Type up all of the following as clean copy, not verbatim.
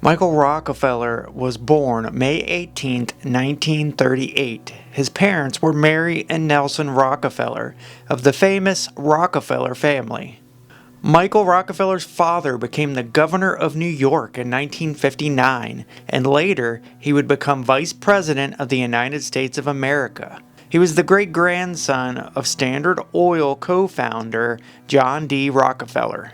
Michael Rockefeller was born May 18, 1938. His parents were Mary and Nelson Rockefeller of the famous Rockefeller family. Michael Rockefeller's father became the governor of New York in 1959, and later he would become vice president of the United States of America. He was the great-grandson of Standard Oil co-founder John D. Rockefeller.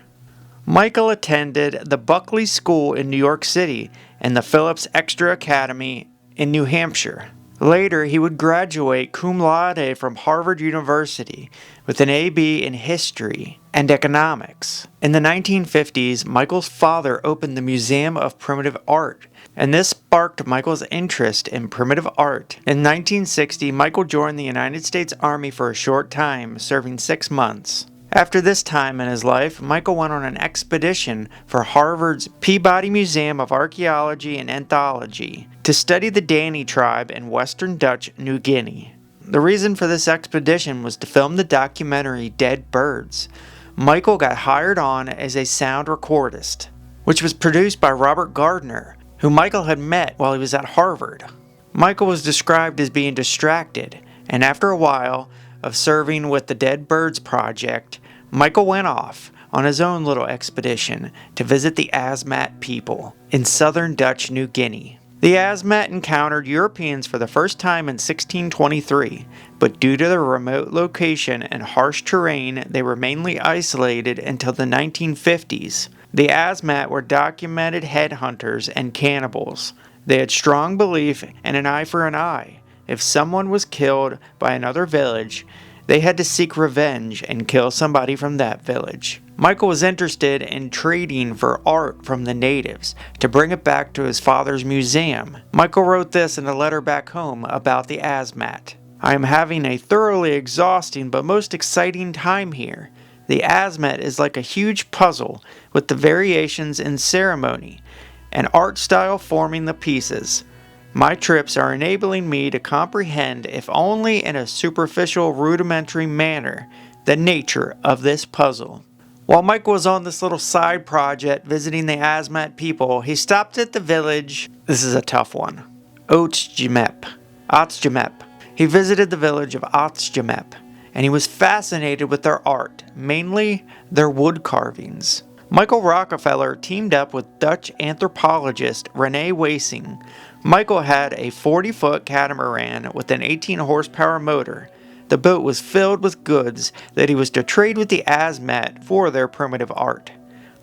Michael attended the Buckley School in New York City and the Phillips Exeter Academy in New Hampshire. Later, he would graduate cum laude from Harvard University with an A.B. in History and Economics. In the 1950s, Michael's father opened the Museum of Primitive Art, and this sparked Michael's interest in primitive art. In 1960, Michael joined the United States Army for a short time, serving 6 months. After this time in his life, Michael went on an expedition for Harvard's Peabody Museum of Archaeology and Ethnology to study the Dani tribe in western Dutch New Guinea. The reason for this expedition was to film the documentary Dead Birds. Michael got hired on as a sound recordist, which was produced by Robert Gardner, who Michael had met while he was at Harvard. Michael was described as being distracted, and after a while of serving with the Dead Birds Project, Michael went off on his own little expedition to visit the Asmat people in southern Dutch New Guinea. The Asmat encountered Europeans for the first time in 1623, but due to their remote location and harsh terrain, they were mainly isolated until the 1950s. The Asmat were documented headhunters and cannibals. They had strong belief in an eye for an eye. If someone was killed by another village, they had to seek revenge and kill somebody from that village. Michael was interested in trading for art from the natives to bring it back to his father's museum. Michael wrote this in a letter back home about the Asmat. "I am having a thoroughly exhausting but most exciting time here. The Asmat is like a huge puzzle with the variations in ceremony and art style forming the pieces. My trips are enabling me to comprehend, if only in a superficial, rudimentary manner, the nature of this puzzle." While Michael was on this little side project visiting the Asmat people, he stopped at the village, this is a tough one, Otsjamep. He visited the village of Otsjamep, and he was fascinated with their art, mainly their wood carvings. Michael Rockefeller teamed up with Dutch anthropologist Rene Wissing. Michael had a 40-foot catamaran with an 18-horsepower motor. The boat was filled with goods that he was to trade with the Asmat for their primitive art.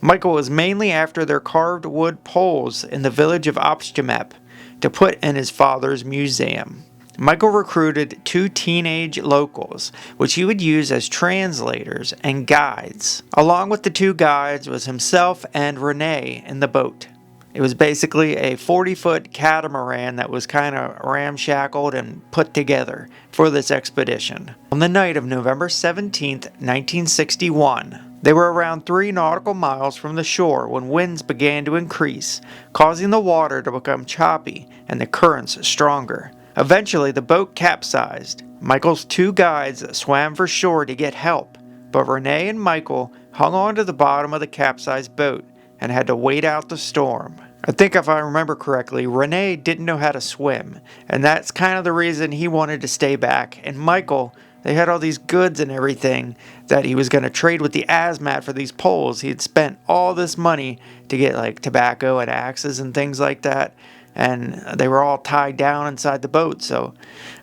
Michael was mainly after their carved wood poles in the village of Otsjamep to put in his father's museum. Michael recruited 2 teenage locals, which he would use as translators and guides. Along with the 2 guides was himself and Rene in the boat. It was basically a 40-foot catamaran that was kind of ramshackled and put together for this expedition. On the night of November 17, 1961, they were around 3 nautical miles from the shore when winds began to increase, causing the water to become choppy and the currents stronger. Eventually, the boat capsized. Michael's 2 guides swam for shore to get help, but Rene and Michael hung on to the bottom of the capsized boat and had to wait out the storm. I think if I remember correctly, Rene didn't know how to swim, and that's kind of the reason he wanted to stay back. And Michael, they had all these goods and everything that he was going to trade with the Asmat for these poles. He had spent all this money to get like tobacco and axes and things like that, and they were all tied down inside the boat. So,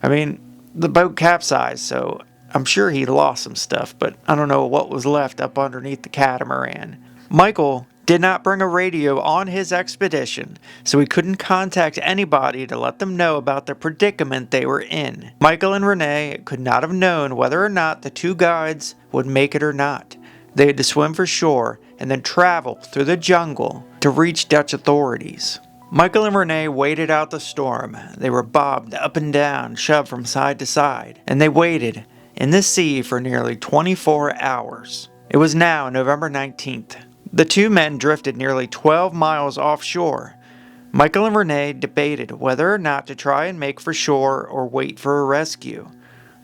I mean, the boat capsized, so I'm sure he lost some stuff, but I don't know what was left up underneath the catamaran. Michael did not bring a radio on his expedition, so he couldn't contact anybody to let them know about the predicament they were in. Michael and Rene could not have known whether or not the 2 guides would make it or not. They had to swim for shore and then travel through the jungle to reach Dutch authorities. Michael and Rene waited out the storm. They were bobbed up and down, shoved from side to side, and they waited in the sea for nearly 24 hours. It was now November 19th. The 2 men drifted nearly 12 miles offshore. Michael and Rene debated whether or not to try and make for shore or wait for a rescue.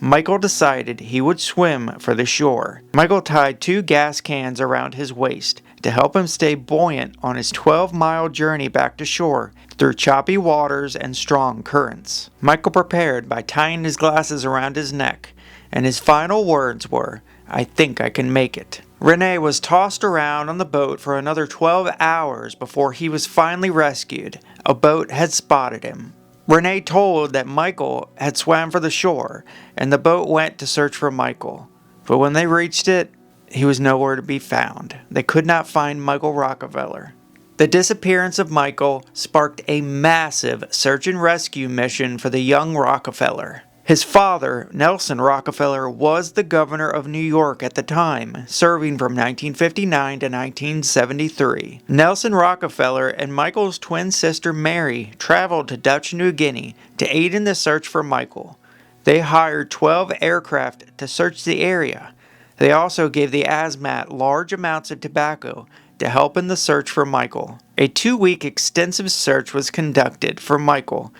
Michael decided he would swim for the shore. Michael tied 2 gas cans around his waist to help him stay buoyant on his 12-mile journey back to shore through choppy waters and strong currents. Michael prepared by tying his glasses around his neck, and his final words were, "I think I can make it." Rene was tossed around on the boat for another 12 hours before he was finally rescued. A boat had spotted him. Rene told that Michael had swam for the shore, and the boat went to search for Michael. But when they reached it, he was nowhere to be found. They could not find Michael Rockefeller. The disappearance of Michael sparked a massive search and rescue mission for the young Rockefeller. His father, Nelson Rockefeller, was the governor of New York at the time, serving from 1959 to 1973. Nelson Rockefeller and Michael's twin sister Mary traveled to Dutch New Guinea to aid in the search for Michael. They hired 12 aircraft to search the area. They also gave the Asmat large amounts of tobacco to help in the search for Michael. A 2-week extensive search was conducted for Michael.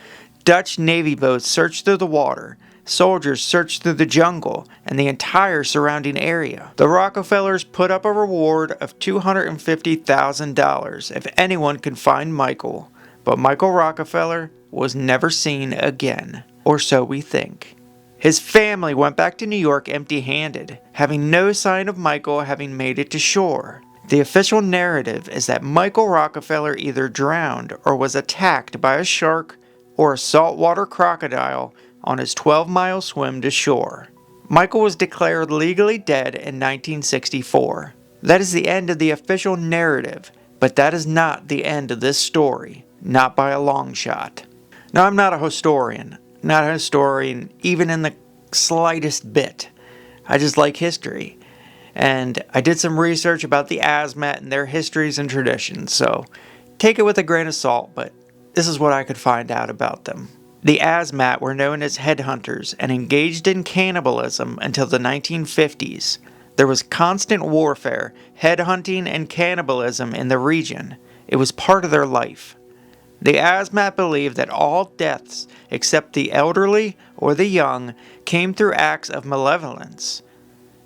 Dutch Navy boats searched through the water, soldiers searched through the jungle and the entire surrounding area. The Rockefellers put up a reward of $250,000 if anyone could find Michael, but Michael Rockefeller was never seen again, or so we think. His family went back to New York empty-handed, having no sign of Michael having made it to shore. The official narrative is that Michael Rockefeller either drowned or was attacked by a shark or a saltwater crocodile on his 12-mile swim to shore. Michael was declared legally dead in 1964. That is the end of the official narrative, but that is not the end of this story, not by a long shot. Now, I'm not a historian even in the slightest bit. I just like history. And I did some research about the Asmat and their histories and traditions, so take it with a grain of salt, but this is what I could find out about them. The Asmat were known as headhunters and engaged in cannibalism until the 1950s. There was constant warfare, headhunting, and cannibalism in the region. It was part of their life. The Asmat believed that all deaths, except the elderly or the young, came through acts of malevolence,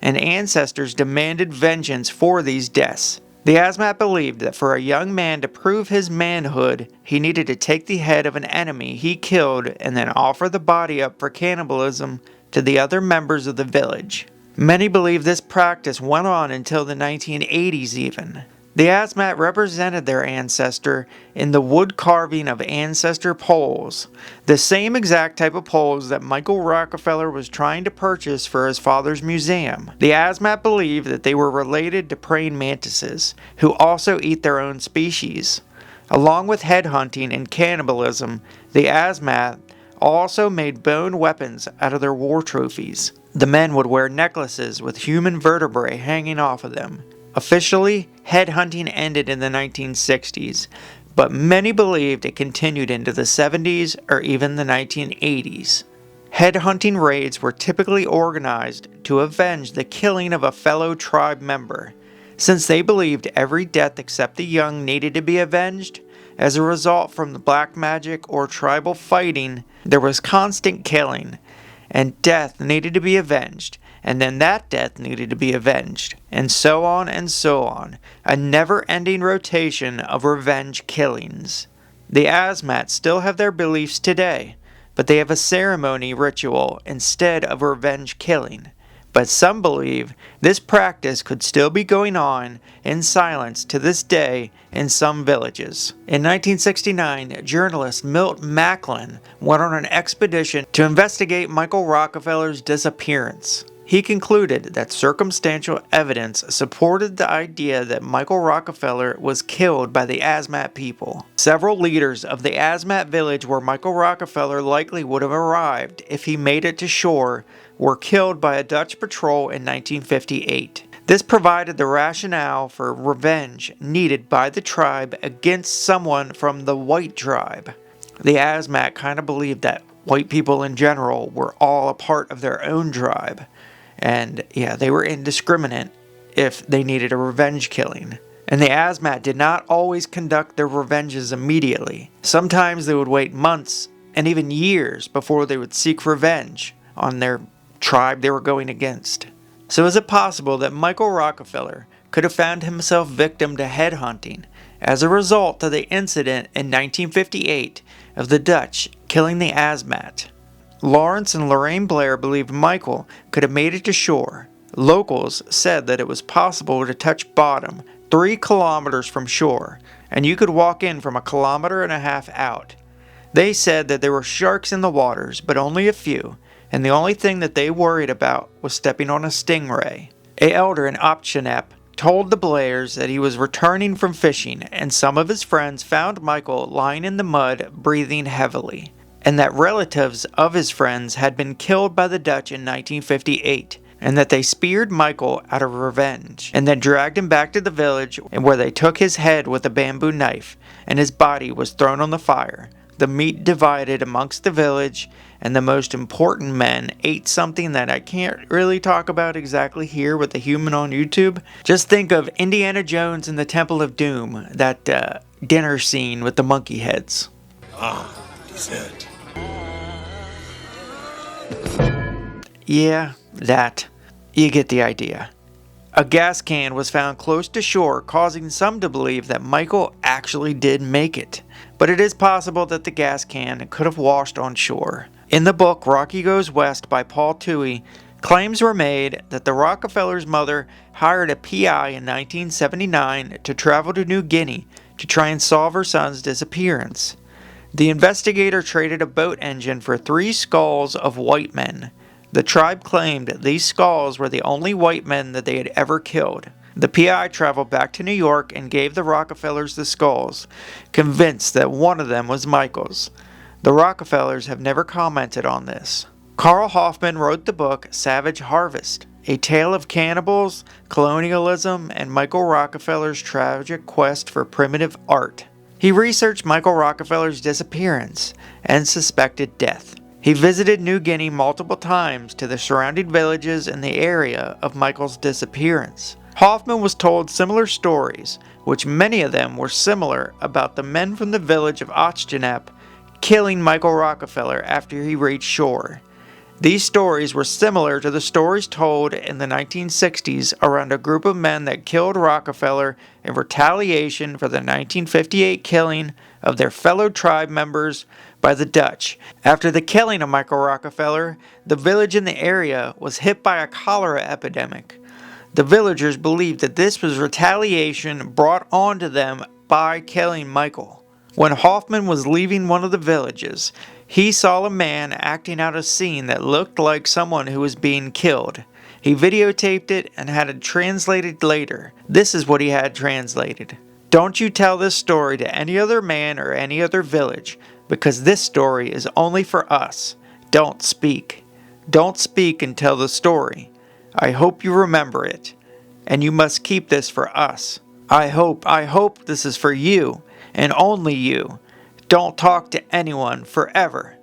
and ancestors demanded vengeance for these deaths. The Asmat believed that for a young man to prove his manhood, he needed to take the head of an enemy he killed and then offer the body up for cannibalism to the other members of the village. Many believe this practice went on until the 1980s even. The Asmat represented their ancestor in the wood carving of ancestor poles, the same exact type of poles that Michael Rockefeller was trying to purchase for his father's museum. The Asmat believed that they were related to praying mantises, who also eat their own species. Along with headhunting and cannibalism, the Asmat also made bone weapons out of their war trophies. The men would wear necklaces with human vertebrae hanging off of them. Officially, headhunting ended in the 1960s, but many believed it continued into the 70s or even the 1980s. Headhunting raids were typically organized to avenge the killing of a fellow tribe member. Since they believed every death except the young needed to be avenged, as a result from the black magic or tribal fighting, there was constant killing, and death needed to be avenged. And then that death needed to be avenged, and so on and so on, a never-ending rotation of revenge killings. The Asmat still have their beliefs today, but they have a ceremony ritual instead of revenge killing. But some believe this practice could still be going on in silence to this day in some villages. In 1969, journalist Milt Macklin went on an expedition to investigate Michael Rockefeller's disappearance. He concluded that circumstantial evidence supported the idea that Michael Rockefeller was killed by the Asmat people. Several leaders of the Asmat village where Michael Rockefeller likely would have arrived if he made it to shore were killed by a Dutch patrol in 1958. This provided the rationale for revenge needed by the tribe against someone from the white tribe. The Asmat kind of believed that white people in general were all a part of their own tribe. And yeah, they were indiscriminate if they needed a revenge killing. And the Asmat did not always conduct their revenges immediately. Sometimes they would wait months and even years before they would seek revenge on their tribe they were going against. So is it possible that Michael Rockefeller could have found himself victim to headhunting as a result of the incident in 1958 of the Dutch killing the Asmat. Lawrence and Lorraine Blair believed Michael could have made it to shore. Locals said that it was possible to touch bottom 3 kilometers from shore, and you could walk in from 1.5 kilometers out. They said that there were sharks in the waters, but only a few, and the only thing that they worried about was stepping on a stingray. An elder in Optionep told the Blairs that he was returning from fishing, and some of his friends found Michael lying in the mud, breathing heavily, and that relatives of his friends had been killed by the Dutch in 1958, and that they speared Michael out of revenge, and then dragged him back to the village, where they took his head with a bamboo knife, and his body was thrown on the fire. The meat divided amongst the village, and the most important men ate something that I can't really talk about exactly here with the human on YouTube. Just think of Indiana Jones and the Temple of Doom, that dinner scene with the monkey heads. Dessert. Yeah, that. You get the idea. A gas can was found close to shore, causing some to believe that Michael actually did make it. But it is possible that the gas can could have washed on shore. In the book Rocky Goes West by Paul Toohey, claims were made that the Rockefellers' mother hired a PI in 1979 to travel to New Guinea to try and solve her son's disappearance. The investigator traded a boat engine for 3 skulls of white men. The tribe claimed these skulls were the only white men that they had ever killed. The PI traveled back to New York and gave the Rockefellers the skulls, convinced that one of them was Michael's. The Rockefellers have never commented on this. Carl Hoffman wrote the book Savage Harvest, a tale of cannibals, colonialism, and Michael Rockefeller's tragic quest for primitive art. He researched Michael Rockefeller's disappearance and suspected death. He visited New Guinea multiple times to the surrounding villages in the area of Michael's disappearance. Hoffman was told similar stories, which many of them were similar, about the men from the village of Ochtenep killing Michael Rockefeller after he reached shore. These stories were similar to the stories told in the 1960s around a group of men that killed Rockefeller in retaliation for the 1958 killing of their fellow tribe members by the Dutch. After the killing of Michael Rockefeller, the village in the area was hit by a cholera epidemic. The villagers believed that this was retaliation brought onto them by killing Michael. When Hoffman was leaving one of the villages, he saw a man acting out a scene that looked like someone who was being killed. He videotaped it and had it translated later. This is what he had translated. "Don't you tell this story to any other man or any other village, because this story is only for us. Don't speak. Don't speak and tell the story. I hope you remember it, and you must keep this for us. I hope this is for you, and only you. Don't talk to anyone forever.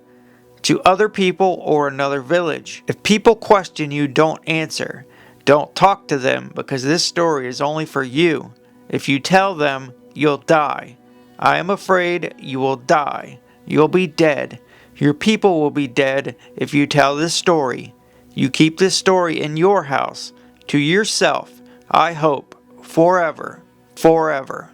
To other people or another village. If people question you, don't answer. Don't talk to them, because this story is only for you. If you tell them, you'll die. I am afraid you will die. You'll be dead. Your people will be dead if you tell this story. You keep this story in your house, to yourself, I hope, forever, forever."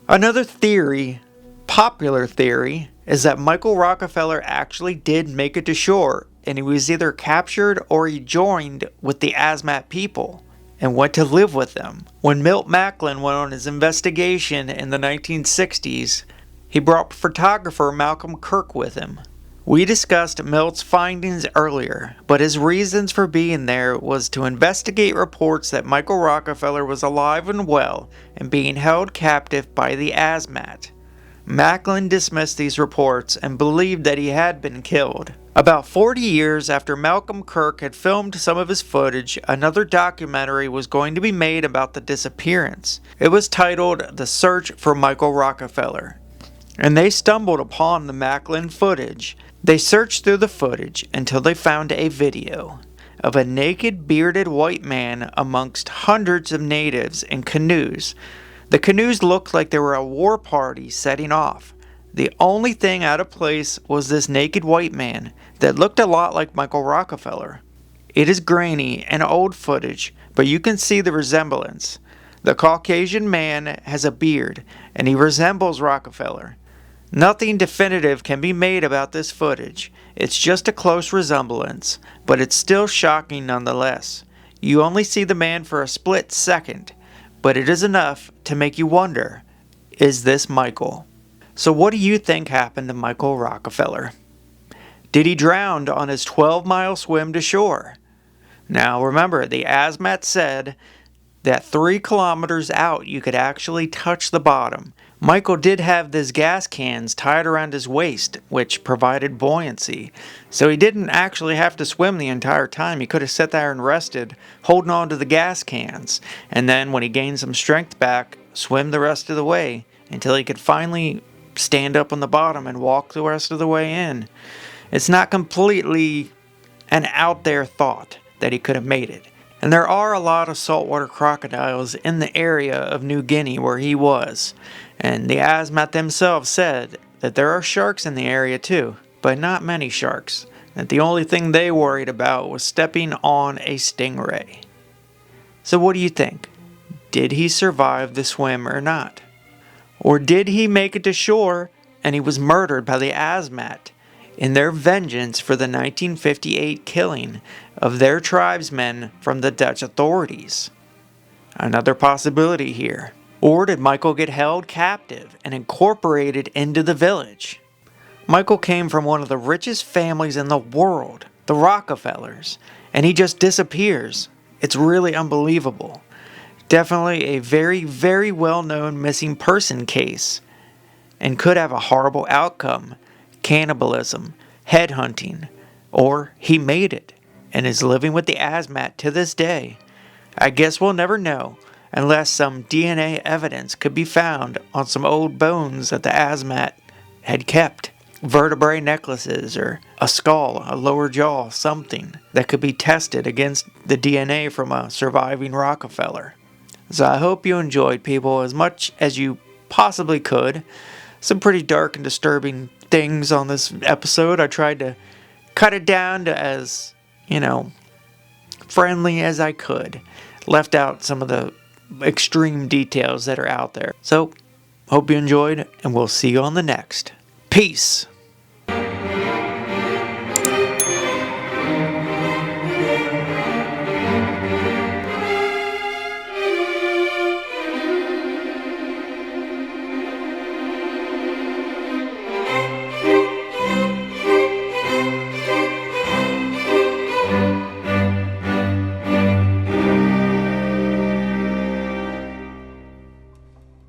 Another theory, popular theory, is that Michael Rockefeller actually did make it to shore, and he was either captured or he joined with the Asmat people and went to live with them. When Milt Macklin went on his investigation in the 1960s, he brought photographer Malcolm Kirk with him. We discussed Milt's findings earlier, but his reasons for being there was to investigate reports that Michael Rockefeller was alive and well and being held captive by the Asmat. Macklin dismissed these reports and believed that he had been killed. About 40 years after Malcolm Kirk had filmed some of his footage, another documentary was going to be made about the disappearance. It was titled The Search for Michael Rockefeller, and they stumbled upon the Macklin footage. They searched through the footage until they found a video of a naked, bearded white man amongst hundreds of natives in canoes. The canoes looked like they were a war party setting off. The only thing out of place was this naked white man that looked a lot like Michael Rockefeller. It is grainy and old footage, but you can see the resemblance. The Caucasian man has a beard, and he resembles Rockefeller. Nothing definitive can be made about this footage. It's just a close resemblance, but it's still shocking nonetheless. You only see the man for a split second, but it is enough to make you wonder, is this Michael? So what do you think happened to Michael Rockefeller? Did he drown on his 12-mile swim to shore? Now remember, the Asmat said that 3 kilometers out you could actually touch the bottom. Michael did have these gas cans tied around his waist, which provided buoyancy. So he didn't actually have to swim the entire time. He could have sat there and rested, holding on to the gas cans. And then when he gained some strength back, swim the rest of the way until he could finally stand up on the bottom and walk the rest of the way in. It's not completely an out there thought that he could have made it. And there are a lot of saltwater crocodiles in the area of New Guinea where he was. And the Asmat themselves said that there are sharks in the area too, but not many sharks. That the only thing they worried about was stepping on a stingray. So what do you think? Did he survive the swim or not? Or did he make it to shore and he was murdered by the Asmat in their vengeance for the 1958 killing of their tribesmen from the Dutch authorities? Another possibility here. Or did Michael get held captive and incorporated into the village? Michael came from one of the richest families in the world, the Rockefellers, and he just disappears. It's really unbelievable. Definitely a very, very well-known missing person case, and could have a horrible outcome. Cannibalism, headhunting, or he made it and is living with the Asmat to this day. I guess we'll never know unless some DNA evidence could be found on some old bones that the Asmat had kept. Vertebrae necklaces or a skull, a lower jaw, something that could be tested against the DNA from a surviving Rockefeller. So I hope you enjoyed, people, as much as you possibly could. Some pretty dark and disturbing things on this episode. I tried to cut it down to as, friendly as I could. Left out some of the extreme details that are out there. So, hope you enjoyed, and we'll see you on the next. Peace!